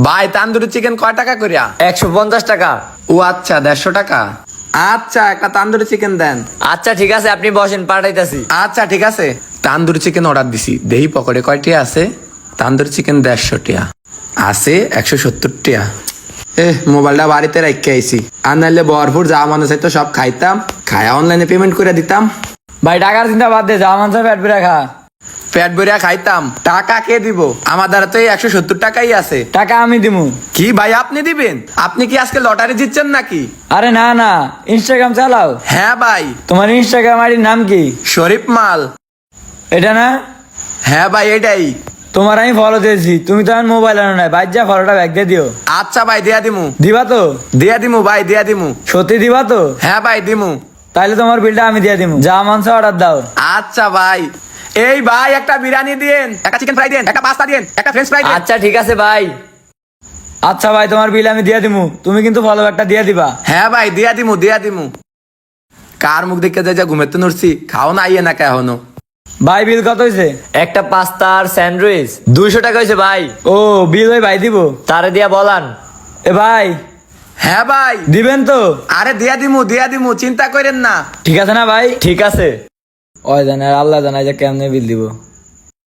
ভাই তান্দুরি চিকেন কয় টাকা করিয়া? 150 টাকা। ও আচ্ছা, 150 টাকা। আচ্ছা, একটা তান্দুরি চিকেন দেন। আচ্ছা ঠিক আছে, আপনি বসেন, পাঠাইতাছি। আচ্ছা ঠিক আছে, তান্দুরি চিকেন অর্ডার দিছি। দেহি পকেটে কয়টি আছে? তান্দুরি চিকেন 150 টিয়া আছে, 170 টিয়া। মোবাইলটা বাড়িতে রেখে আইছি, আর নাইলে ভরপুর যা মনে চাইতো সব খাইতাম, খায়া অনলাইনে পেমেন্ট করে দিতাম। ভাই টাকার চিন্তা বাদ দে, যা মানছে পেট ভরে খা। পেট ভরিয়া খাইতাম, টাকা কে দিব? আমার দ্বারা তো এই 170 টাকাই আছে। টাকা আমি দিমু। কি ভাই আপনি দিবেন? আপনি কি আজকে লটারি জিতছেন নাকি? আরে না না, ইনস্টাগ্রাম চালাও? হ্যাঁ ভাই। তোমার ইনস্টাগ্রাম আইডির নাম কি? শরীফ মাল। এটা না? হ্যাঁ ভাই এটাই। তোমার আমি ফলো দিয়েছি, তুমি তো আমার মোবাইল আনো নাই, বাইর যা ফলোটা ব্যাগ দিয়ে দিও। আচ্ছা ভাই দিয়া দিমু। দিবা তো? দিয়া দিমু ভাই, দিয়া দিমু। সত্যি দিবা তো? হ্যাঁ ভাই দিমু। তাইলে তোমার বিলটা আমি দিয়ে দিমু, যা মানছে অর্ডার দাও। আচ্ছা ভাই। এই ভাই একটা বিরিয়ানি দিন, একটা চিকেন ফ্রাই দিন, একটা পাস্তা দিন, একটা ফ্রেঞ্চ ফ্রাই দিন। আচ্ছা ঠিক আছে ভাই। আচ্ছা ভাই, তোমার বিল আমি দিয়ে দিমু, তুমি কিন্তু ফলো ব্যাগটা দিয়ে দিবা। হ্যাঁ ভাই দিয়া দিমু, দিয়া দিমু। কার মুখ দেখে যাই যা ঘুমেতে নড়ছি, খাও না আইয়ে না এখনো। ভাই বিল কত হয়েছে? একটা পাস্তা আর স্যান্ডউইচ 200 টাকা হয়েছে ভাই। ও বিল ওই ভাই দিব। তারে দিয়া বলান। এ ভাই হ্যাঁ ভাই। দিবেন তো? আরে দিয়া দিমু, দিয়া দিমু, চিন্তা করেন না। ঠিক আছে না ভাই? ঠিক আছে। ওই জানে, আল্লাহ জানাই যে কেমনে বিল দিব।